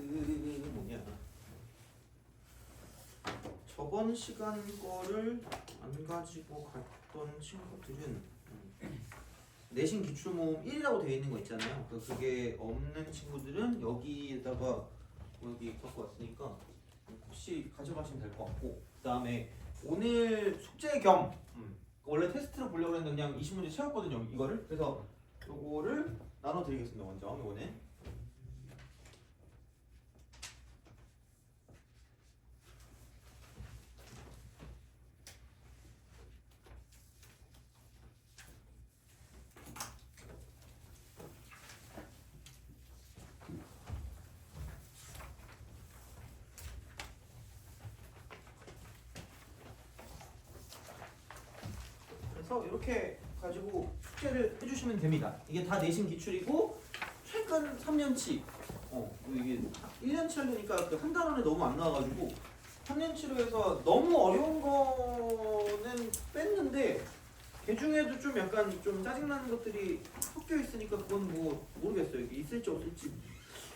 뭐냐? 저번 시간 거를 안 가지고 갔던 친구들은 내신 기출 모음 1이라고 되어 있는 거 있잖아요. 그게 없는 친구들은 여기에다가 여기 갖고 왔으니까 혹시 가져가시면 될 것 같고, 그 다음에 오늘 숙제 겸 원래 테스트로 보려고 했는데 그냥 20문제 채웠거든요. 이거를. 그래서 요거를 나눠드리겠습니다. 먼저 요거는 이렇게 가지고 숙제를 해주시면 됩니다. 이게 다 내신 기출이고 최근 3년치 이게 1년치 하려니까 그 한 단원에 너무 안 나와가지고 3년치로 해서 너무 어려운 거는 뺐는데 그 중에도 좀 약간 좀 짜증나는 것들이 섞여 있으니까 그건 뭐 모르겠어요. 이게 있을지 없을지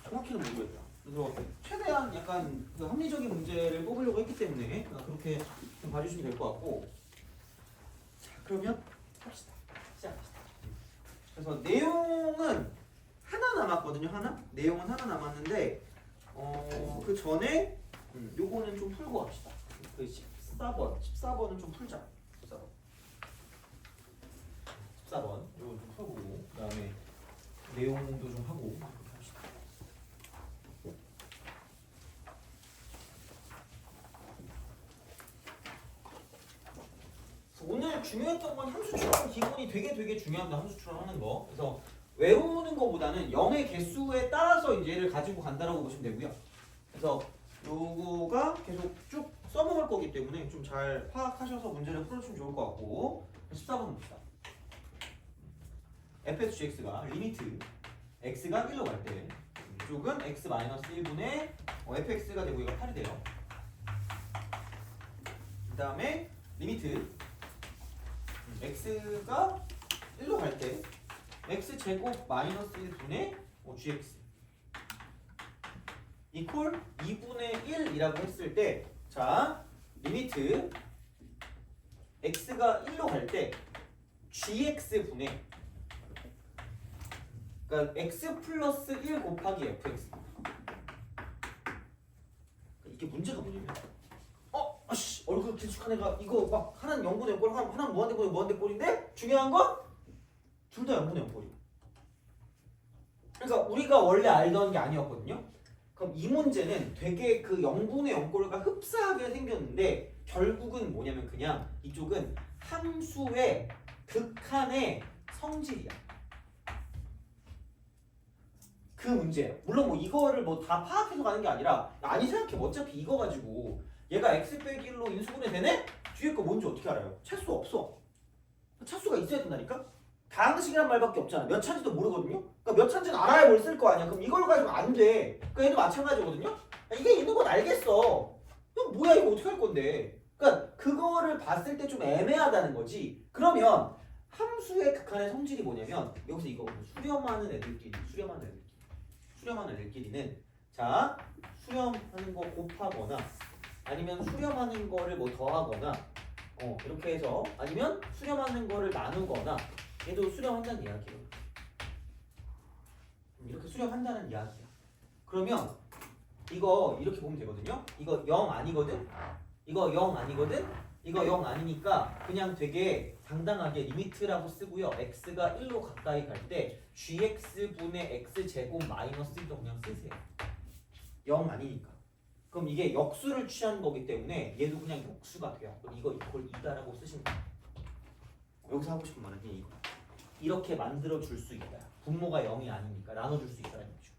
정확히는 모르겠다. 그래서 최대한 약간 그 합리적인 문제를 뽑으려고 했기 때문에 그렇게 좀 봐주시면 될 것 같고, 그러면 합시다. 시작합시다. 그래서 내용은 하나 남았거든요. 내용은 하나 남았는데 그 전에 요거는 좀 풀고 갑시다. 그 14번은 좀 풀자. 14번 요거 좀 풀고 그다음에 내용도 좀 하고 합시다. 오늘 중요했던 건 함수 추론 기본이 되게 중요합니다. 함수 추론하는 거. 그래서 외우는 것보다는 0의 개수에 따라서 이제 얘를 가지고 간다라고 보시면 되고요. 그래서 요거가 계속 쭉 써먹을 거기 때문에 좀 잘 파악하셔서 문제를 풀어주시면 좋을 것 같고, 14번 봅시다. fxgx가 리미트 x가 1로 갈 때 이쪽은 x-1분의 fx가 되고 이거 8이 돼요. 그 다음에 리미트 x가 1로 갈 때 x제곱 마이너스 1분의 gx 이퀄 2분의 1이라고 했을 때, 자 리미트 x가 1로 갈 때 gx분의, 그러니까 x 플러스 1 곱하기 fx. 이게 문제가 뭐냐면 얼굴 길쭉한 애가 이거 막 하나는 0분의 0꼴, 하나는 무한대꼴, 무한대꼴인데 중요한 건 둘 다 0분의 0꼴이. 그러니까 우리가 원래 알던 게 아니었거든요. 그럼 이 문제는 되게 그 0분의 0꼴과 흡사하게 생겼는데 결국은 뭐냐면 그냥 이쪽은 함수의 극한의 성질이야. 그 문제예요. 물론 뭐 이거를 뭐 다 파악해서 가는 게 아니라, 아니 생각해 어차피 이거 가지고 얘가 x 빼기 1로 인수분해 되네? 뒤에 거 뭔지 어떻게 알아요? 차수 없어. 차수가 있어야 된다니까? 다항식이란 말밖에 없잖아. 몇 차인지도 모르거든요? 그러니까 몇 차인지는 알아야 뭘 쓸 거 아니야. 그럼 이걸 가지고 안 돼. 그러니까 얘도 마찬가지거든요? 이게 있는 건 알겠어. 그럼 뭐야 이거 어떻게 할 건데? 그러니까 그거를 봤을 때 좀 애매하다는 거지. 그러면 함수의 극한의 성질이 뭐냐면 여기서 이거 수렴하는 애들끼리는 자 수렴하는 거 곱하거나 아니면 수렴하는 거를 뭐 더하거나 이렇게 해서, 아니면 수렴하는 거를 나누거나, 얘도 수렴한다는 이야기예요. 이렇게 수렴한다는 이야기야. 그러면 이거 이렇게 보면 되거든요. 이거 0 아니거든? 이거 0 아니거든? 이거 0 아니니까 그냥 되게 당당하게 리미트라고 쓰고요. x가 1로 가까이 갈 때 gx분의 x제곱 마이너스 1도 그냥 쓰세요. 0 아니니까. 그럼 이게 역수를 취한 거기 때문에 얘도 그냥 역수가 돼요. 이거 이퀄 2다라고 쓰시면 돼요. 여기서 하고 싶은 말은 이거. 이렇게 만들어 줄 수 있다. 분모가 0이 아니니까 나눠줄 수 있다는 거죠.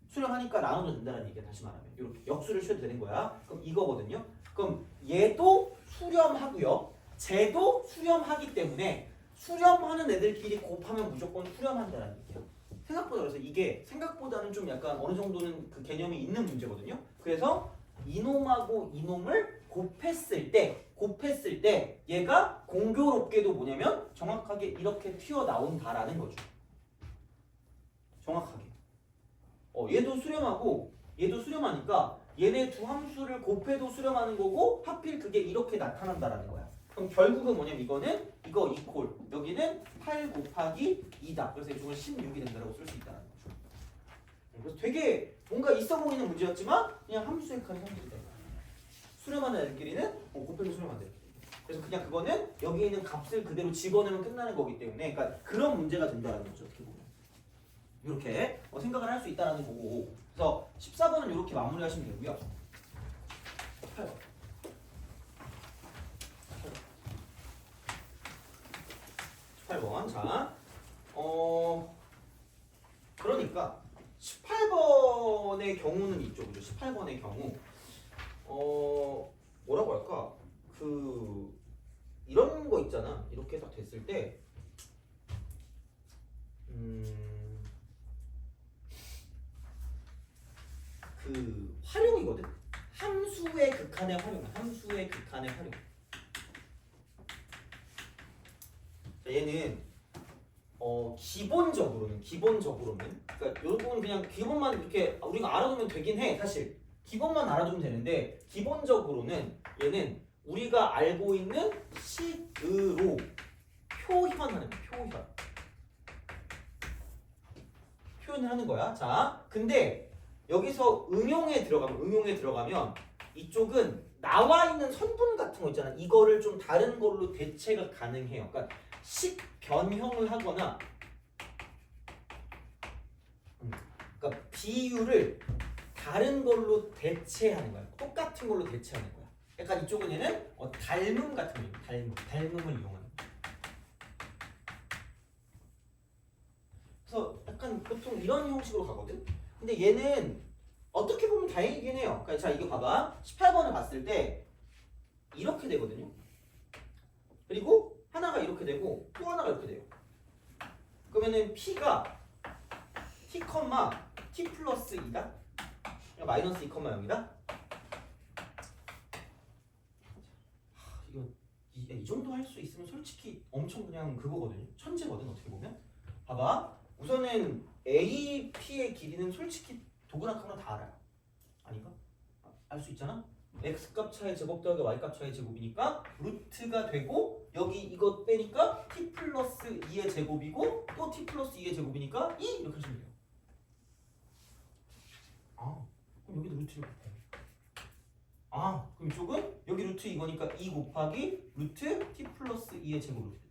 수렴하니까 나눠도 된다는 얘기야. 다시 말하면 이렇게 역수를 취해도 되는 거야. 그럼 이거거든요. 그럼 얘도 수렴하고요. 쟤도 수렴하기 때문에 수렴하는 애들끼리 곱하면 무조건 수렴한다는 얘기야. 생각보다, 그래서 이게 생각보다는 좀 약간 어느 정도는 그 개념이 있는 문제거든요. 그래서 이놈하고 이놈을 곱했을 때 얘가 공교롭게도 뭐냐면 정확하게 이렇게 튀어나온다라는 거죠. 정확하게. 얘도 수렴하고 얘도 수렴하니까 얘네 두 함수를 곱해도 수렴하는 거고 하필 그게 이렇게 나타난다라는 거야. 그럼 결국은 뭐냐면 이거는 이거 이퀄 여기는 8 곱하기 2다. 그래서 이쪽은 16이 된다라고 쓸 수 있다는 거죠. 그래서 되게 뭔가 있어 보이는 문제였지만 그냥 함수의 칸이 함수다. 수렴하는 애들끼리는 곱해도 수렴한다. 그래서 그냥 그거는 여기 있는 값을 그대로 집어넣으면 끝나는 거기 때문에 그러니까 그런 문제가 된다는 거죠. 어떻게 보면. 이렇게 생각을 할 수 있다는 거고 그래서 14번은 이렇게 마무리하시면 되고요. 18번. 18번. 자, 그러니까 18번의 경우는 이쪽이죠. 18번의 경우 뭐라고 할까? 이런 거 있잖아. 이렇게 딱 됐을 때 활용이거든. 함수의 극한의 활용. 함수의 극한의 활용. 자, 얘는 기본적으로는 그러니까 요거는 그냥 기본만 이렇게 우리가 알아두면 되긴 해. 사실 기본만 알아두면 되는데 기본적으로는 얘는 우리가 알고 있는 식으로 표현을 하는 거야. 자, 근데 여기서 응용에 들어가면 이쪽은 나와 있는 선분 같은 거 있잖아. 이거를 좀 다른 걸로 대체가 가능해요. 그러니까 식 변형을 하거나 그러니까 비율을 다른 걸로 대체하는 거야. 똑같은 걸로 대체하는 거야. 약간 이쪽은 얘는 닮음 같은 거, 닮음을 이용하는 거야. 그래서 약간 보통 이런 형식으로 가거든. 근데 얘는 어떻게 보면 다행이긴 해요. 그러니까 자, 이거 봐봐. 18번을 봤을 때 이렇게 되거든요. 그리고 하나가 이렇게 되고 또 하나가 이렇게 돼요. 그러면은 P가 T, T 플러스 2다. 마이너스 2, 0이다. 이 정도 할 수 있으면 솔직히 엄청 그냥 그거거든요. 천재거든 어떻게 보면. 봐봐. 우선은 A, P의 길이는 솔직히 도그락하면 다 알아요. 아닌가? 알 수 있잖아? X값 차의 제곱 더하기 Y값 차의 제곱이니까 루트가 되고 여기 이것 빼니까 T 플러스 2의 제곱이고 또 T 플러스 2의 제곱이니까 2 이렇게 하시면 돼요. 그럼 여기도 루트를 곱해. 그럼 이쪽은 여기 루트 이거니까 2 곱하기 루트 T 플러스 2의 제곱으로 되죠.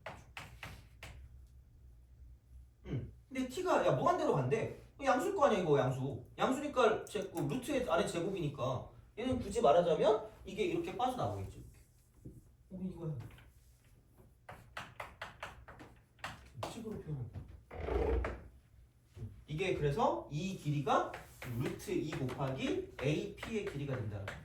근데 T가 무한대로 간대. 양수일 거 아니야 이거 양수니까 루트 안에 제곱이니까 얘는 굳이 말하자면 이게 이렇게 빠져나오겠지. 이거야. 식으로 표현한다. 이게 그래서 이 길이가 루트 2 곱하기 AP의 길이가 된다는 거죠.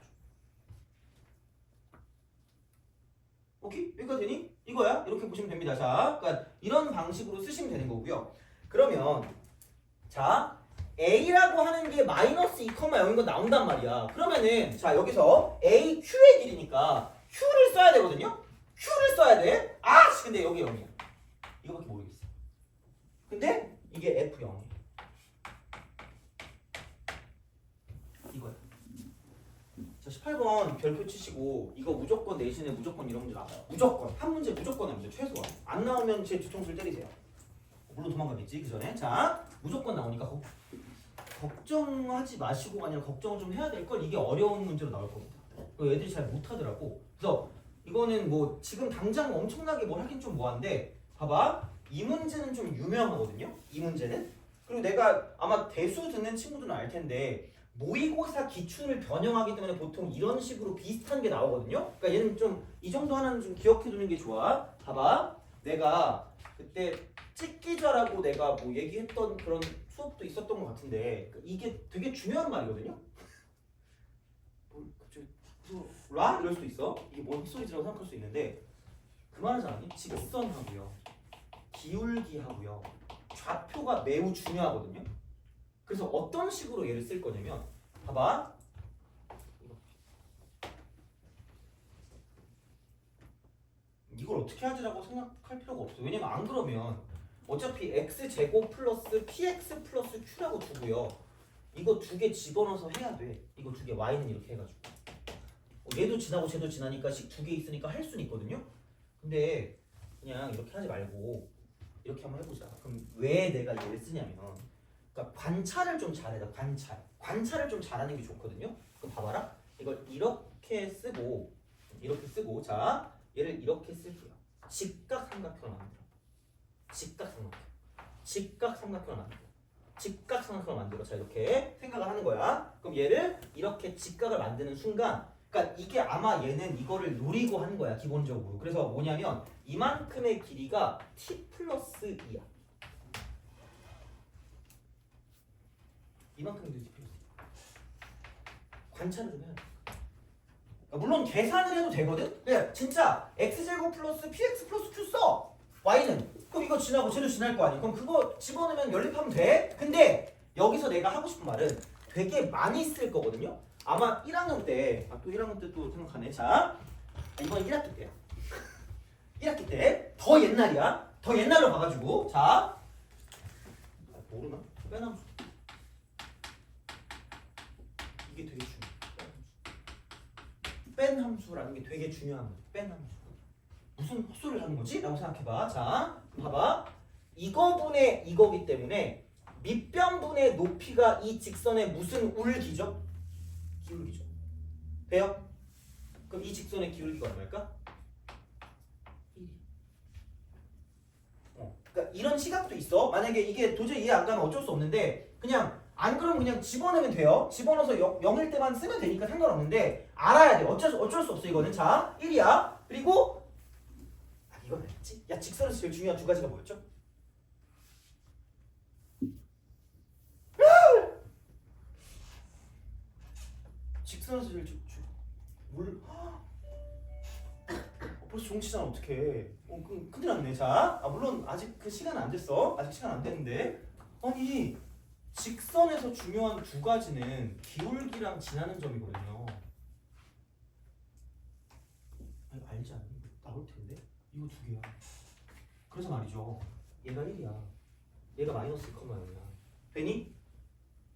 오케이? 여기까지 되니? 이거야? 이렇게 보시면 됩니다. 자, 그러니까 이런 방식으로 쓰시면 되는 거고요. 그러면 자, A라고 하는 게 마이너스 2, 0인 거 나온단 말이야. 그러면은 자, 여기서 A, Q의 길이니까 Q를 써야 되거든요? Q를 써야 돼. 근데 여기 0이야. 이거밖에 모르겠어. 근데 이게 F0이야. 이거야. 자, 18번 별표 치시고 이거 무조건 내신에 무조건 이런 문제 나와요. 무조건. 한 문제 무조건 나옵니다. 최소한. 안 나오면 제 뒤통수를 때리세요. 물론 도망가겠지 그 전에. 자, 무조건 나오니까 걱정하지 마시고 아니라 걱정을 좀 해야 될 걸. 이게 어려운 문제로 나올 겁니다. 애들이 잘 못하더라고. 그래서 이거는 뭐 지금 당장 엄청나게 뭘 하긴 좀 뭐한데 봐봐. 이 문제는 좀 유명하거든요. 이 문제는. 그리고 내가 아마 대수 듣는 친구들은 알 텐데 모의고사 기출을 변형하기 때문에 보통 이런 식으로 비슷한 게 나오거든요. 그러니까 얘는 좀 이 정도 하나는 좀 기억해 두는 게 좋아. 봐봐. 내가 그때 찍기자라고 내가 뭐 얘기했던 그런 수업도 있었던 것 같은데 이게 되게 중요한 말이거든요. 갑자기 라? 이럴 수도 있어. 이게 뭔 헛소리라고 생각할 수 있는데 그 말하지 않니? 직선하고요. 기울기하고요. 좌표가 매우 중요하거든요. 그래서 어떤 식으로 얘를 쓸 거냐면 봐봐. 이걸 어떻게 하지라고 생각할 필요가 없어. 왜냐면 안 그러면 어차피 x제곱 플러스 px 플러스 q라고 두고요. 이거 두 개 집어넣어서 해야 돼. 이거 두 개 y는 이렇게 해가지고 얘도 지나고 쟤도 지나니까 식 두 개 있으니까 할 수는 있거든요. 근데 그냥 이렇게 하지 말고 이렇게 한번 해보자. 그럼 왜 내가 얘를 쓰냐면, 그러니까 관찰을 좀 잘해라. 관찰을 좀 잘하는 게 좋거든요. 그럼 봐봐라. 이걸 이렇게 쓰고 자 얘를 이렇게 쓸게요. 직각삼각형을 만들어. 직각삼각형을 만들어. 자 이렇게 생각을 하는 거야. 그럼 얘를 이렇게 직각을 만드는 순간, 그러니까 이게 아마 얘는 이거를 노리고 하는 거야 기본적으로. 그래서 뭐냐면 이만큼의 길이가 t 플러스 2야. 이만큼의 길이 t 플러스 2. 관찰을 좀 해야 돼. 물론 계산을 해도 되거든? 네, 진짜 x제곱 플러스 px 플러스 q 써! y는 그럼 이거 지나고 쟤도 지날 거 아니야. 그럼 그거 집어넣으면 연립하면 돼? 근데 여기서 내가 하고 싶은 말은 되게 많이 쓸 거거든요? 아마 1학년 때, 또 1학년 때 또 생각하네. 자, 이번 1학기 때야. 1학기 때 더 옛날이야. 더 옛날로 가가지고 자, 모르나? 빼남수. 이게 되게 중요해. 뺀 함수라는 게 되게 중요한 거야. 뺀 함수. 무슨 헛소리를 하는 거지? 라고 생각해봐. 자, 봐봐. 이거분의 이거기 때문에 밑변분의 높이가 이 직선의 무슨 울기죠? 기울기죠. 돼요? 그럼 이 직선의 기울기가 얼마일까? 1. 그러니까 이런 시각도 있어. 만약에 이게 도저히 이해 안 가면 어쩔 수 없는데 그냥 안 그러면 그냥 집어넣으면 돼요. 집어넣어서 0일 때만 쓰면 되니까 상관없는데 알아야 돼. 어쩔 수 없어 이거는. 자, 1이야. 그리고 이건 알겠지? 야, 직선에서 제일 중요한 두 가지가 뭐였죠? 직선에서 제일 벌써 종치잖아. 어떡해. 큰일 났네. 자, 물론 아직 그 시간은 안 됐어. 아직 시간 안 됐는데 아니 직선에서 중요한 두 가지는 기울기랑 지나는 점이거든요. 아니, 알지 않니? 나올 텐데 이거 두 개야. 그래서 말이죠. 얘가 1이야. 얘가 마이너스 1,0야. 되니?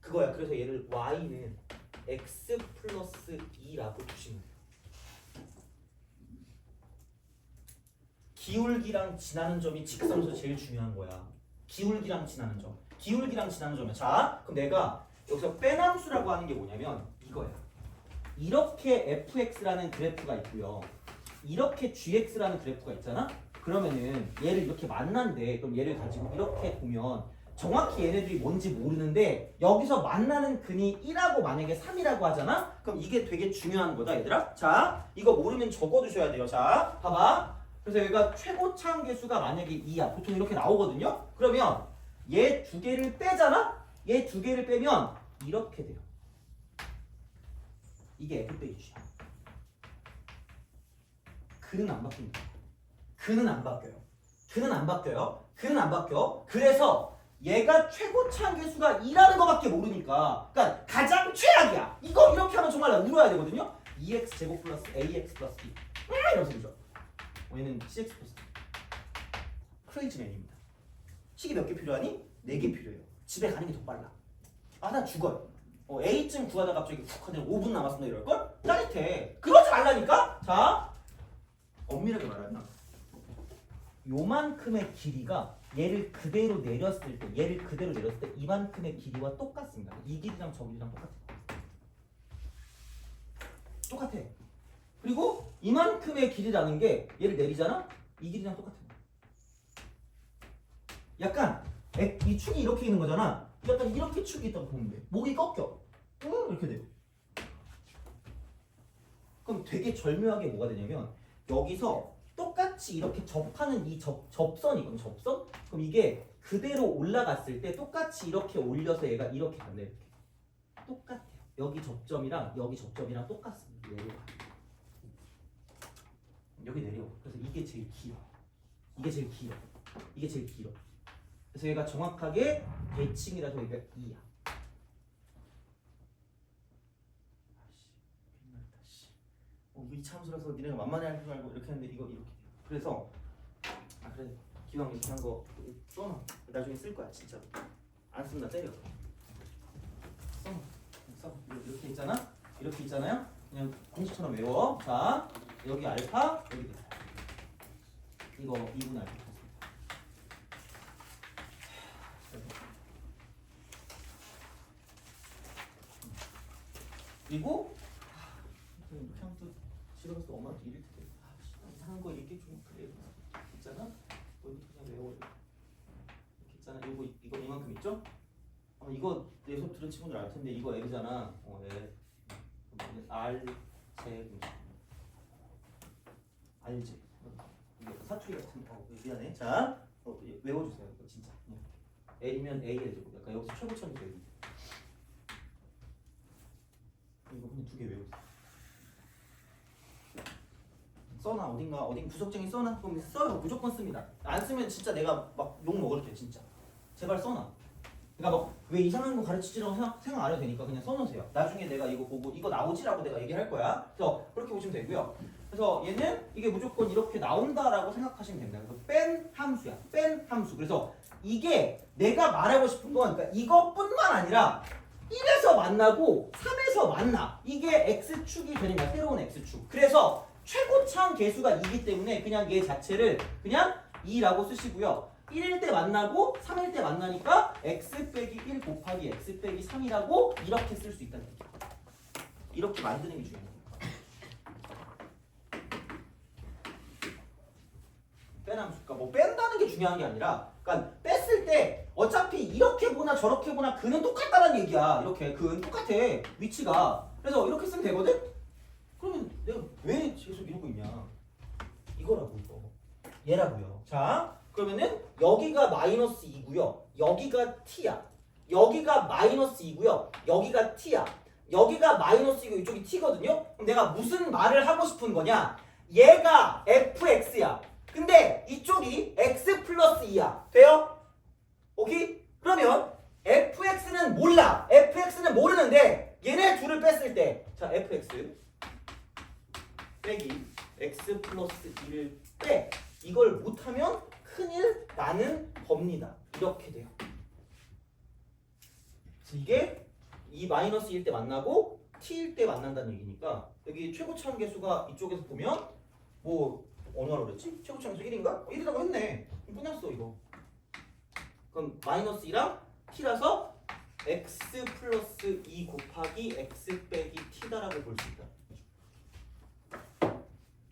그거야. 그래서 얘를 y는 x 플러스 2라고 두시면 돼요. 기울기랑 지나는 점이 직선에서 제일 중요한 거야. 기울기랑 지나는 점. 점이야. 자, 그럼 내가 여기서 빼남수라고 하는 게 뭐냐면 이거야. 이렇게 fx라는 그래프가 있고요. 이렇게 gx라는 그래프가 있잖아. 그러면은 얘를 이렇게 만난대. 그럼 얘를 가지고 이렇게 보면 정확히 얘네들이 뭔지 모르는데 여기서 만나는 근이 1하고 만약에 3이라고 하잖아? 그럼 이게 되게 중요한 거다 얘들아. 자, 이거 모르면 적어두셔야 돼요. 자, 봐봐. 그래서 여기가 최고차항 계수가 만약에 2야. 보통 이렇게 나오거든요. 그러면 얘 두 개를 빼잖아? 얘 두 개를 빼면 이렇게 돼요. 이게 f 빼기 g야. 근은 안 바뀝니다. 근은 안 바뀌어. 그래서 얘가 최고차항 계수가 2라는 거밖에 모르니까, 그러니까 가장 최악이야. 이거 이렇게 하면 정말 울어야 되거든요. 2x 제곱 플러스 ax 플러스 b 이러면서 그죠? 얘는 cx 플러스 b. 크레이지맨입니다. 식이 몇 개 필요하니? 4개 필요해요. 집에 가는 게 더 빨라. 나 죽어요. a쯤 구하다 갑자기 훅 하더니 5분 남았습니다 이럴걸? 짜릿해. 그러지 말라니까? 자, 엄밀하게 말하면 요만큼의 길이가 얘를 그대로 내렸을 때 이만큼의 길이와 똑같습니다. 이 길이랑 저 길이랑 똑같아. 그리고 이만큼의 길이라는 게 얘를 내리잖아? 이 길이랑 똑같아. 약간 이 축이 이렇게 있는 거잖아. 약간 이렇게 축이 있다고 보면 돼. 목이 꺾여. 이렇게 돼. 그럼 되게 절묘하게 뭐가 되냐면 여기서 똑같이 이렇게 접하는 이 접선이거든. 접선? 그럼 이게 그대로 올라갔을 때 똑같이 이렇게 올려서 얘가 이렇게 간다. 이렇게. 똑같아요. 여기 접점이랑 똑같습니다. 내려가. 여기 내려. 그래서 이게 제일 길어. 그래서 얘가 정확하게 대칭이라서 여기가 2야. 이거 이차함수라서 니네가 만만해 할 줄 알고 이렇게 했는데 이거 이렇게 돼요. 그래서 그래 기왕 이렇게 한 거 써놔. 나중에 쓸 거야 진짜로. 안 쓰면 나 때려. 써. 이렇게 있잖아. 이렇게 있잖아요. 그냥 공식처럼 외워. 자, 여기 알파, 여기 베타. 이거 2분 알파. 그리고 그냥 또 집에 가서 엄마한테 이럴 때 이상한 거 얘기 좀 그래. 있잖아. 뭐 이거 그냥 외워. 이렇게 있잖아. 이거 이만큼 있죠? 이거 내 수업 들은 친구들 알 텐데 이거 L이잖아. L. R 제곱. 알지? 이게 사투리 같은 거 미안해. 자, 외워주세요. 이거 진짜. L이면 A의 제곱. 약간 여기서 최고점이 되고. 이거 그냥 2개 외우세요. 써놔. 어딘가 구석쟁이 써놔. 그럼 써요. 무조건 씁니다. 안 쓰면 진짜 내가 막 욕 먹을게 진짜. 제발 써놔. 그러니까 뭐 왜 이상한 거 가르치지라고 생각 안 해도 되니까 그냥 써놓으세요. 나중에 내가 이거 보고 이거 나오지라고 내가 얘기할 거야. 그래서 그렇게 보시면 되고요. 그래서 얘는 이게 무조건 이렇게 나온다라고 생각하시면 됩니다. 그래서 뺀 함수야. 뺀 함수. 그래서 이게 내가 말하고 싶은 건 그러니까 이것뿐만 아니라 1에서 만나고 3에서 만나. 이게 x축이 되는 거야. 새로운 x축. 그래서 최고차항 계수가 2이기 때문에 그냥 얘 자체를 그냥 2라고 쓰시고요. 1일 때 만나고 3일 때 만나니까 x 빼기 1 곱하기 x 빼기 3이라고 이렇게 쓸 수 있다는 얘기야. 이렇게 만드는 게 중요해요. 빼남수. 그러니까 뭐 뺀다는 게 중요한 게 아니라 그러니까 뺐을 때 어차피 이렇게 보나 저렇게 보나 근은 똑같다는 얘기야. 이렇게 근 똑같아. 위치가. 그래서 이렇게 쓰면 되거든? 그러면 내가 왜 계속 이러고 있냐. 이거라고 이거. 얘라고요. 자, 그러면은 여기가 마이너스 2고요. 여기가 t야. 여기가 마이너스 2고요. 여기가 t야. 여기가 마이너스 2고 이쪽이 t거든요. 그럼 내가 무슨 말을 하고 싶은 거냐? 얘가 fx야. 근데 이쪽이 x 플러스 2야. 돼요? 오케이? 그러면 fx는 몰라. fx는 모르는데 얘네 둘을 뺐을 때 자 fx 빼기 x 플러스 2를 빼. 이걸 못하면 큰일 나는 겁니다. 이렇게 돼요. 그래서 이게 이 마이너스 1일 때 만나고 t일 때 만난다는 얘기니까 여기 최고차항 계수가 이쪽에서 보면 뭐 얼마나 그랬지? 최고차항 계수 1인가? 1이라고 했네. 끝났어 이거. 그럼 마이너스 2랑 t라서 x 플러스 2 곱하기 x 빼기 t다라고 볼 수 있다.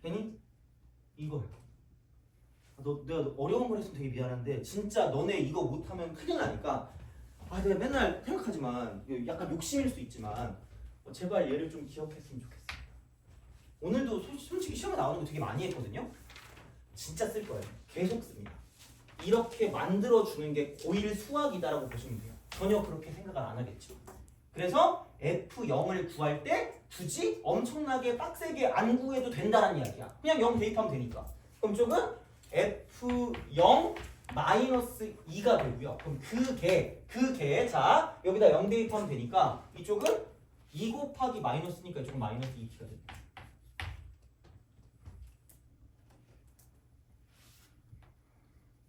괜히? 이거예요. 내가 어려운 걸 했으면 되게 미안한데 진짜 너네 이거 못하면 큰일 나니까 내가 맨날 생각하지만 약간 욕심일 수 있지만 제발 얘를 좀 기억했으면 좋겠어. 오늘도 솔직히 시험에 나오는 거 되게 많이 했거든요. 진짜 쓸 거예요. 계속 씁니다. 이렇게 만들어주는 게 고1 수학이다라고 보시면 돼요. 전혀 그렇게 생각을 안 하겠죠. 그래서 F0을 구할 때 굳이 엄청나게 빡세게 안 구해도 된다는 이야기야. 그냥 0 대입하면 되니까. 그럼 이쪽은 F0 마이너스 2가 되고요. 그럼 그게 자 여기다 0 대입하면 되니까 이쪽은 2 곱하기 마이너스니까 이쪽은 마이너스 2t가 됩니다.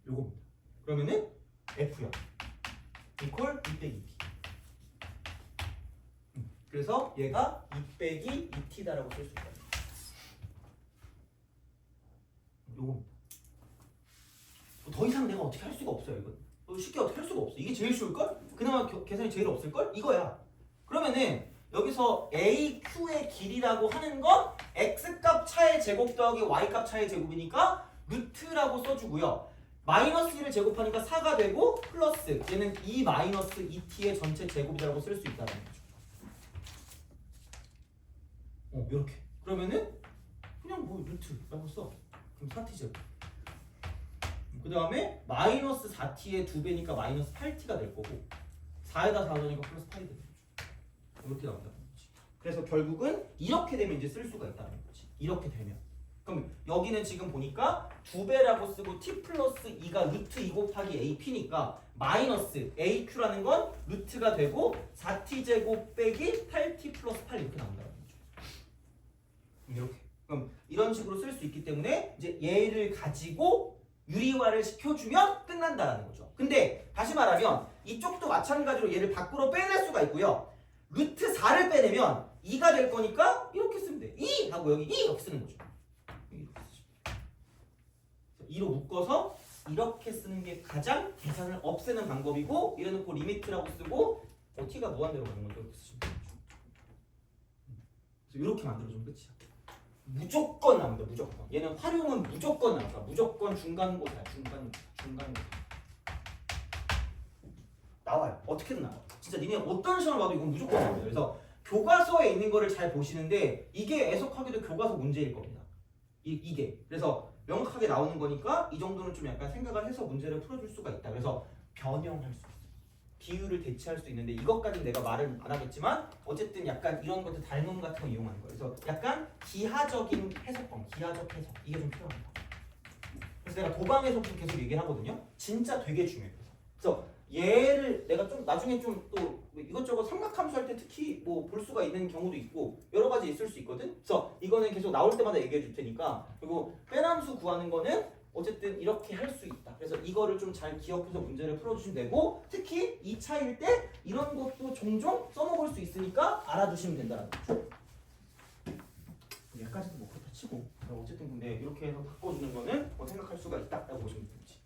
요겁니다. 그러면은 F0 이퀄 2 빼기 2t. 그래서 얘가 2 빼기 2t다라고 쓸 수 있다. 요겁니다. 더 이상 내가 어떻게 할 수가 없어요. 이건 쉽게 어떻게 할 수가 없어. 이게 제일 쉬울걸? 그나마 계산이 제일 없을걸? 이거야. 그러면은 여기서 AQ의 길이라고 하는 건 X값 차의 제곱 더하기 Y값 차의 제곱이니까 루트라고 써주고요. 마이너스 1을 제곱하니까 4가 되고 플러스 얘는 2 마이너스 2t의 전체 제곱이라고 쓸 수 있다는 거죠. 이렇게. 그러면은 그냥 뭐 루트라고 써. 그럼 4t 제곱. 그 다음에 마이너스 4t의 2배니까 마이너스 8t가 될 거고 4에다 4 넣으니까 플러스 8이 되는 거죠. 이렇게 나온다는 거지. 그래서 결국은 이렇게 되면 이제 쓸 수가 있다는 거지. 이렇게 되면. 그럼 여기는 지금 보니까 2배라고 쓰고 t 플러스 2가 루트 2 곱하기 ap니까 마이너스 aq라는 건 루트가 되고 4t 제곱 빼기 8t 플러스 8 이렇게 나온다는 거죠. 이렇게. 그럼 이런 식으로 쓸 수 있기 때문에 이제 얘를 가지고 유리화를 시켜주면 끝난다는 거죠. 근데 다시 말하면 이쪽도 마찬가지로 얘를 밖으로 빼낼 수가 있고요. 루트 4를 빼내면 2가 될 거니까 이렇게 쓰면 돼. 2 하고 여기 2 이렇게 쓰는 거죠. 2로 묶어서 이렇게 쓰는 게 가장 계산을 없애는 방법이고, 이래놓고 리미트라고 쓰고 t가 무한대로 가는 거죠. 이렇게 쓰시면 되죠. 그래서 이렇게 만들어주면 끝이야. 무조건 나옵니다. 무조건. 얘는 활용은 무조건 나온다. 무조건 중간고사야. 중간고사. 나와요. 어떻게든 나와. 진짜 니네 어떤 시험을 봐도 이건 무조건 나와요. 그래서 교과서에 있는 거를 잘 보시는데 이게 애석하게도 교과서 문제일 겁니다. 이게. 그래서 명확하게 나오는 거니까 이 정도는 좀 약간 생각을 해서 문제를 풀어줄 수가 있다. 그래서 변형할 수 있어. 비율을 대체할 수 있는데 이것까지는 내가 말을 안 하겠지만 어쨌든 약간 이런 것들 닮음 같은 거 이용하는 거예요. 그래서 약간 기하적인 해석법, 기하적 해석 이게 좀 필요합니다. 그래서 내가 도방에서부터 계속 얘기를 하거든요. 진짜 되게 중요해요. 그래서 얘를 내가 좀 나중에 좀 또 이것저것 삼각함수 할 때 특히 뭐 볼 수가 있는 경우도 있고 여러 가지 있을 수 있거든. 그래서 이거는 계속 나올 때마다 얘기해 줄 테니까. 그리고 빼남수 구하는 거는 어쨌든 이렇게 할 수 있다. 그래서 이거를 좀 잘 기억해서 문제를 풀어주시면 되고, 특히 2차일 때 이런 것도 종종 써먹을 수 있으니까 알아두시면 된다는 거죠. 여기까지도 뭐 그렇다 치고, 어쨌든 근데 이렇게 해서 바꿔주는 거는 뭐 생각할 수가 있다라고 보시면 되지.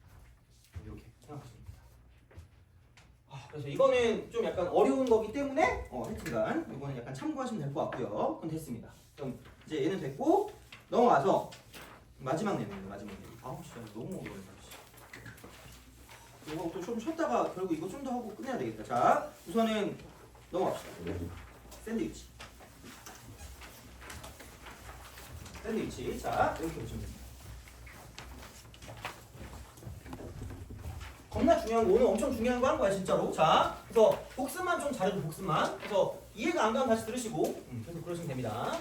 이렇게 생각하시면 됩니다. 그래서 이거는 좀 약간 어려운 거기 때문에 하여튼간 이거는 약간 참고하시면 될 것 같고요. 그럼 됐습니다. 그럼 이제 얘는 됐고 넘어와서 마지막 내용입니다. 마지막 내용. 진짜 너무 어려워요. 이거 좀 쉬었다가 결국 이거 좀 더 하고 끝내야 되겠다. 자, 우선은 넘어갑시다. 샌드위치. 자, 이렇게 보시면 됩니다. 겁나 중요한 거, 오늘 엄청 중요한 거 한 거야 진짜로. 자, 그래서 복습만 좀 잘해줘. 복습만. 그래서 이해가 안 가면 다시 들으시고 계속 그러시면 됩니다.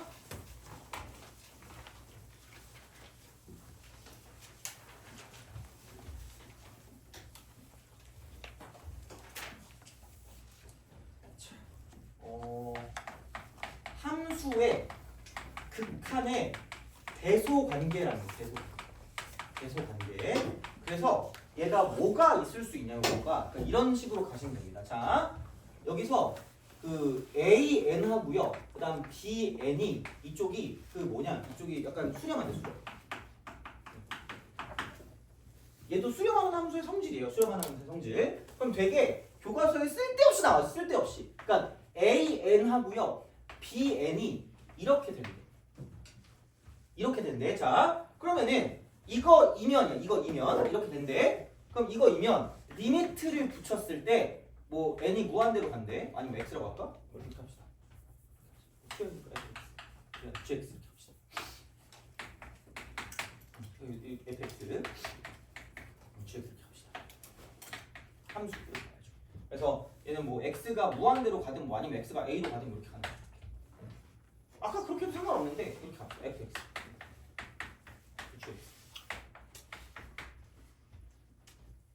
함수의 극한의 대소관계라는 거예요. 대소관계. 그래서 얘가 뭐가 있을 수 있냐고. 뭐가 그러니까 이런 식으로 가시면 됩니다. 자, 여기서 그 AN 하고요. 그다음 BN이 이쪽이 그 뭐냐? 이쪽이 약간 수렴한데 수렴. 얘도 수렴하는 함수의 성질이에요. 수렴하는 함수의 성질. 그럼 되게 교과서에 쓸데없이 나와요. 쓸데없이. 그러니까 AN 하고요. BN이 이렇게 된대. 이렇게 된대. 자, 그러면은 이거 이면이야. 이거 이면 이렇게 된대. 그럼 이거 이면 리미트를 붙였을 때 뭐 n이 무한대로 간대. 아니면 x라고 할까? 이렇게 합시다. gx 이렇게 합시다. fx gx 이렇게 합시다. 함수 이렇게 가야죠. 그래서 얘는 뭐 x가 무한대로 가든 뭐 아니면 x가 a로 가든 이렇게 가는 거야. 아까 그렇게 해도 상관없는데 이렇게 합시다. fx gx.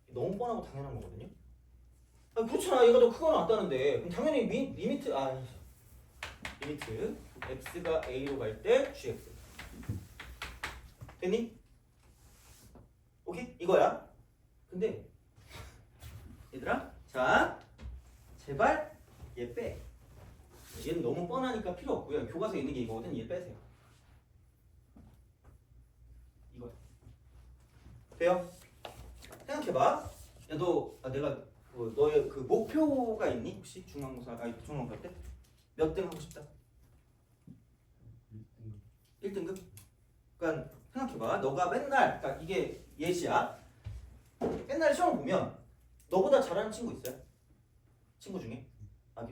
너무 뻔하고 당연한 거거든요. 그렇잖아. 얘가 더 크거나 같다는데 그럼 당연히 리미트 x가 a로 갈 때 gx 됐니? 오케이? 이거야. 근데 얘들아, 자 제발 얘 빼. 얘는 너무 뻔하니까 필요 없고요. 교과서에 있는 게 이거거든. 얘 빼세요. 이거야. 돼요? 생각해봐. 야, 내가 너의 그 목표가 있니? 혹시 중간고사 중간고사 때 몇 등 하고 싶다? 1등급? 그러니까 생각해봐. 너가 맨날, 그러니까 이게 예시야. 맨날 시험 보면 너보다 잘하는 친구 있어요? 친구 중에?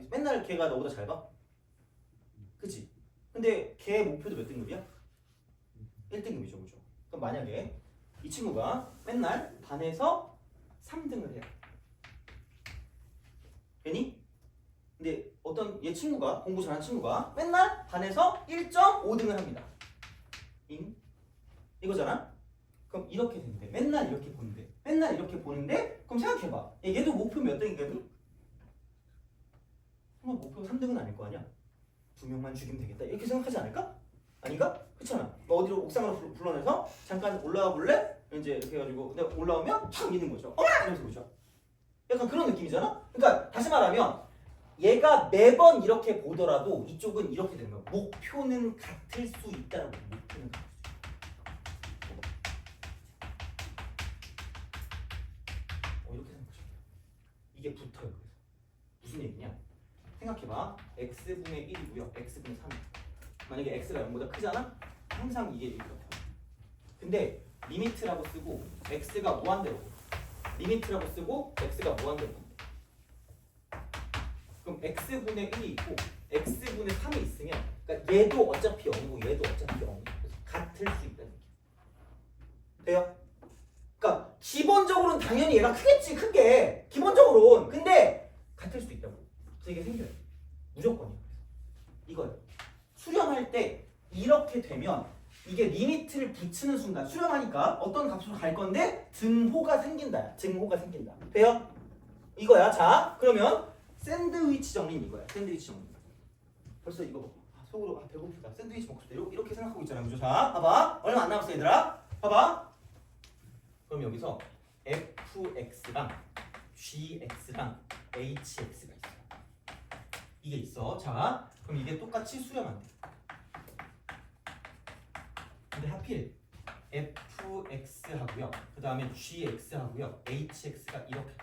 맨날 걔가 너보다 잘 봐? 그치? 근데 걔 목표도 몇 등급이야? 1등급이죠, 그죠? 그럼 만약에 이 친구가 맨날 반에서 3등을 해요. 괜히? 근데 어떤 얘 친구가, 공부 잘하는 친구가 맨날 반에서 1.5등을 합니다. 이거잖아? 그럼 이렇게 된대. 맨날 이렇게 보는데. 그럼 생각해봐. 얘도 목표 몇 등이거든? 그럼 목표 3등은 아닐 거 아니야? 2명만 죽이면 되겠다. 이렇게 생각하지 않을까? 아닌가? 그렇잖아. 어디로 옥상으로 불러내서 잠깐 올라와 볼래? 이제 이렇게 해가지고 근데 올라오면 촥 미는 거죠. 어머! 이러면서 보죠. 약간 그런 느낌이잖아. 그러니까 다시 말하면 얘가 매번 이렇게 보더라도 이쪽은 이렇게 되는 거야. 목표는 같을 수 있다라고. 목표는 같을 수 있다. 이렇게 생각하시면 돼요. 이게 붙어요. 그래서 무슨 얘기냐? 생각해봐. x분의 1이고요. x분의 3. 만약에 x가 0보다 크잖아? 항상 이게 이렇게 돼요. 근데 리미트라고 쓰고 x가 무한대로 리미트라고 쓰고 x가 무한대로 그럼 x분의 1이 있고 x분의 3이 있으면 그러니까 얘도 어차피 0이고 얘도 어차피 0이고 같을 수 있다는 얘기 돼요? 그러니까 기본적으로는 당연히 얘가 크겠지. 크게 기본적으로는. 근데 같을 수도 있다고. 그래서 이게 생겨요. 무조건이에요. 이거예요. 수렴할 때 이렇게 되면 이게 리미트를 붙이는 순간 수렴하니까 어떤 값으로 갈 건데 등호가 생긴다. 등호가 생긴다. 돼요? 이거야. 자 그러면 샌드위치 정리는 이거야. 샌드위치 정리. 벌써 이거 속으로 배고프다. 샌드위치 먹고 싶다. 이렇게 생각하고 있잖아요. 그죠? 자 봐봐. 얼마 안 남았어 얘들아. 봐봐. 그럼 여기서 fx랑 gx랑 hx가 있어. 이게 있어. 자 그럼 이게 똑같이 수렴한대. 근데 하필 fx 하고요. 그 다음에 gx 하고요. hx가 이렇게.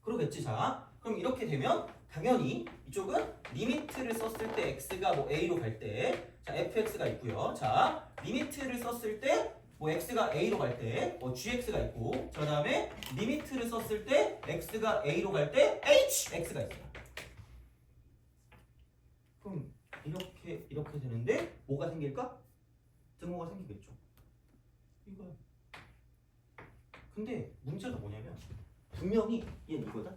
그러겠지. 자 그럼 이렇게 되면 당연히 이쪽은 리미트를 썼을 때 x가 뭐 a로 갈 때 자 fx가 있고요. 자 리미트를 썼을 때 뭐 x가 a로 갈 때 뭐 gx가 있고 자 그다음에 리미트를 썼을 때 x가 a로 갈 때 hx가 있어요. 그럼 이렇게 되는데 뭐가 생길까? 등호가 생기겠죠. 이거야. 근데 문제가 뭐냐면 분명히 얘는 이거다.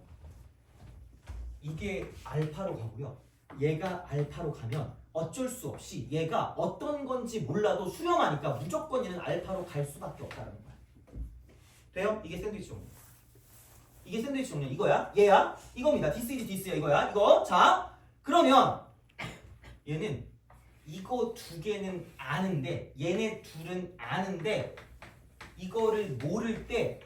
이게 알파로 가고요. 얘가 알파로 가면 어쩔 수 없이 얘가 어떤 건지 몰라도 수렴하니까 무조건 얘는 알파로 갈 수밖에 없다는 거야. 돼요? 이게 샌드위치 종류. 이게 샌드위치 종류. 이거야. 얘야. 이겁니다. 디스이지 디스야. 이거야. 이거. 자 그러면 얘는 이거 두 개는 아는데 얘네 둘은 아는데 이걸 모를 때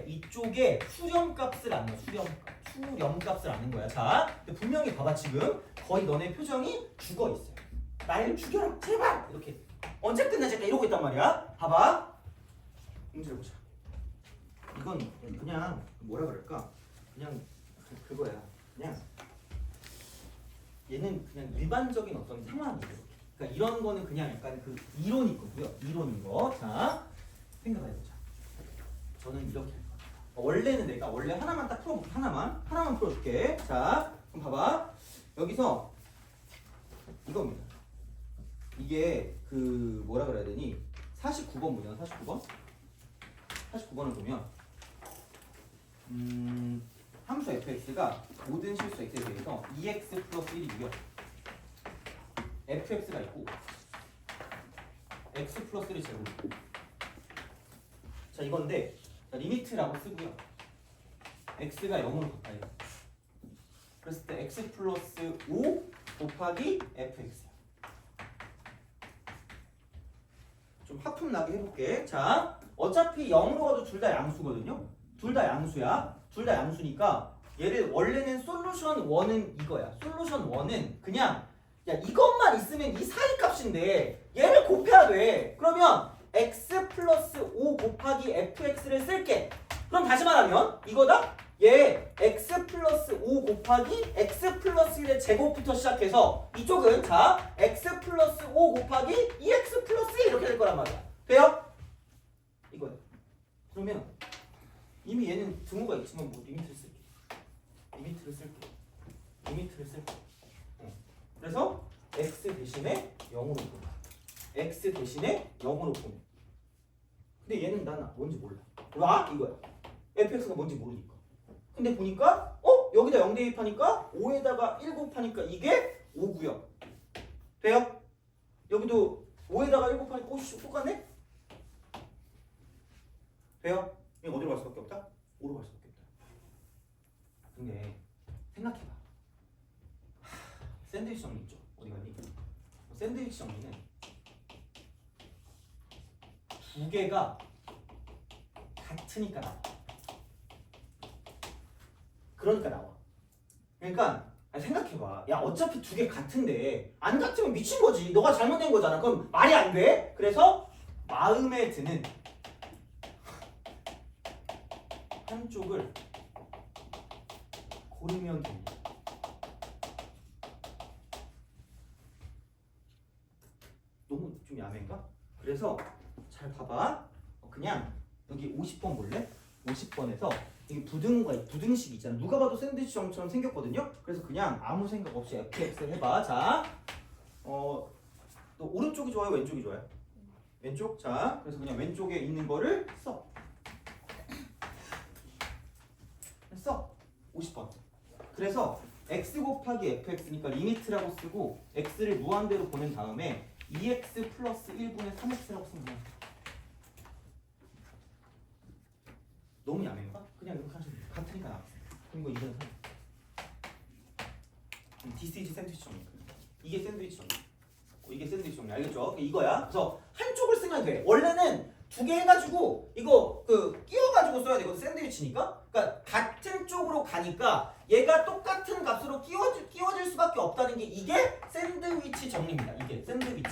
이쪽에 수렴값을 아는 거야. 수렴값을 아는 거야. 자, 근데 분명히 봐봐. 지금 거의 너네 표정이 죽어 있어요. 날 죽여라 제발 이렇게 언제 끝나지? 이러고 있단 말이야. 봐봐. 문제를 보자. 이건 그냥 뭐라 그럴까? 그냥 그거야. 그냥 얘는 그냥 일반적인 어떤 상황이에요. 그러니까 이런 거는 그냥 약간 그 이론인 거고요. 이론인 거. 자, 생각해보자. 저는 이렇게 할 거야. 원래는 내가 원래 하나만 딱 풀어볼게. 하나만 풀어줄게. 자, 그럼 봐봐. 여기서 이겁니다. 이게 그 뭐라 그래야 되니? 49번 보면 49번을 보면 함수 fx가 모든 실수 x에 대해서 2x 플러스 1이고요. fx가 있고 x 플러스 1이 제곱이고 자 이건데 자, 리미트라고 쓰고요. x가 0으로 가까이 그랬을 때 x 플러스 5 곱하기 fx야. 좀 하품 나게 해볼게. 자 어차피 0으로 가도 둘 다 양수거든요. 둘 다 양수야. 둘 다 양수니까 얘를 원래는 솔루션 1은 이거야. 솔루션 1은 그냥 야 이것만 있으면 이 사이 값인데 얘를 곱해야 돼. 그러면 x 플러스 5 곱하기 fx를 쓸게. 그럼 다시 말하면 이거다. 얘 x 플러스 5 곱하기 x 플러스 1의 제곱부터 시작해서 이쪽은 자 x 플러스 5 곱하기 2x 플러스 1 이렇게 될 거란 말이야. 돼요? 이거야. 그러면 이미 얘는 등호가 있지만 뭐 리미트를 쓸게. 그래서 x 대신에 0으로 보내. x 대신에 0으로 보내. 근데 얘는 난 뭔지 몰라. 와 이거야. fx가 뭔지 모르니까. 근데 보니까 여기다 0 대입하니까 5에다가 1 곱하니까 이게 5구요. 돼요? 여기도 5에다가 1 곱하니까 똑같네? 돼요? 이거 어디로 갈 수밖에 없다? 5로 갈 수밖에 없다. 근데 생각해봐. 샌드위치 정리 있죠? 어디 갔니? 샌드위치 정리는 두 개가 같으니까 나와. 그러니까 나와. 그러니까 아니, 생각해봐. 야 어차피 두 개 같은데 안 같으면 미친 거지. 너가 잘못된 거잖아. 그럼 말이 안 돼. 그래서 마음에 드는 한쪽을 고르면 됩니다. 너무 좀 야매인가? 그래서 잘 봐봐. 그냥 여기 50번 볼래? 50번에서 이게 부등식 있잖아. 누가 봐도 샌드위치처럼 생겼거든요. 그래서 그냥 아무 생각 없이 fx를 해봐. 자, 너 오른쪽이 좋아요? 왼쪽이 좋아요? 왼쪽. 자, 그래서 그냥 왼쪽에 있는 거를 써. 50번. 그래서 x 곱하기 fx니까 리미트라고 쓰고 x를 무한대로 보낸 다음에 2x 플러스 1분의 3x라고 쓰면 돼. 너무 야매인가? 그냥 이렇게 하시면 돼요. 같으니까 나왔어요. 그리고 이거는 3. This is 샌드위치 정리. 이게 샌드위치 정리. 이게 샌드위치 정리. 알겠죠? 이거야. 그래서 한쪽을 쓰면 돼. 원래는 두 개 해가지고 이거 끼워가지고 써야 되거든. 샌드위치니까. 그러니까 같은 쪽으로 가니까 얘가 똑같은 값으로 끼워질 수밖에 없다는 게 이게 샌드위치 정리입니다. 이게 샌드위치.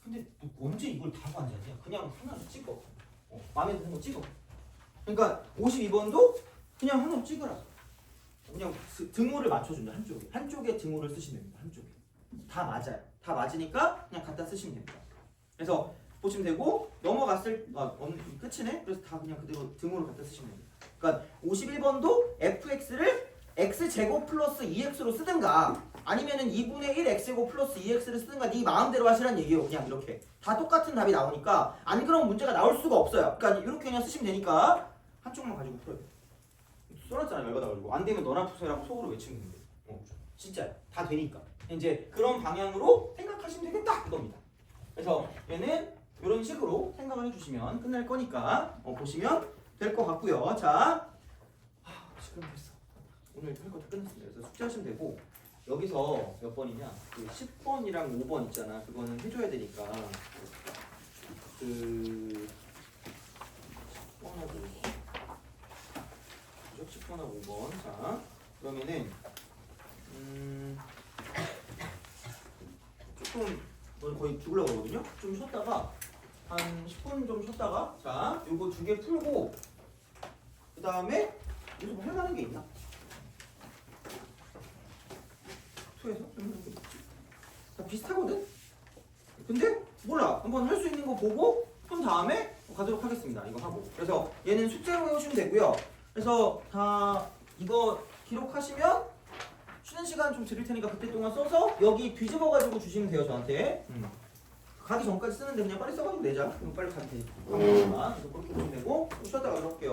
근데 너 언제 이걸 다 관자냐? 그냥 하나를 찍어. 마음에 드는 거 찍어. 그러니까 52번도 그냥 하나 찍어라. 그냥 등호를 맞춰준다. 한쪽에 등호를 쓰시면 됩니다. 한쪽에 다 맞아요. 다 맞으니까 그냥 갖다 쓰시면 됩니다. 그래서 보시면 되고 넘어갔을 끝이네. 그래서 다 그냥 그대로 등호를 갖다 쓰시면 됩니다. 그러니까 51번도 fx를 x제곱 플러스 2x로 쓰든가 아니면은 2분의 1 x제곱 플러스 2x를 쓰든가 네 마음대로 하시라는 얘기예요. 그냥 이렇게 다 똑같은 답이 나오니까 안 그러면 문제가 나올 수가 없어요. 그러니까 이렇게 그냥 쓰시면 되니까 한쪽만 가지고 풀어요. 써놨잖아. 열받아가지고 안 되면 너나 푸세요라고 속으로 외치면 돼요. 진짜 다 되니까 이제 그런 방향으로 생각하시면 되겠다 이겁니다. 그래서 얘는 이런 식으로 생각을 해주시면 끝날 거니까 보시면 될 것 같고요. 자, 시간 됐어. 오늘 할 거 다 끝났습니다. 그래서 숙제하시면 되고 여기서 몇 번이냐? 10번이랑 5번 있잖아. 그거는 해줘야 되니까 10번하고 5번. 10번하고 5번. 자, 그러면은 조금 오늘 거의 죽으려고 하거든요. 좀 쉬었다가 한 10분 좀 쉬었다가 자, 요거 두 개 풀고 그 다음에 여기서 뭐 할만한 게 있나? 투에서 다 비슷하거든? 근데 몰라. 한번 할 수 있는 거 보고 한 다음에 가도록 하겠습니다. 이거 하고. 그래서 얘는 숙제로 해오시면 되고요. 그래서 다 이거 기록하시면 쉬는 시간 좀 드릴 테니까 그때 동안 써서 여기 뒤집어 가지고 주시면 돼요. 저한테. 가기 전까지 쓰는데 그냥 빨리 써가지고 내자. 그럼 빨리 가면 되니까. 그래서 그렇게 보시면 되고 좀 쉬었다 가도록 할게요.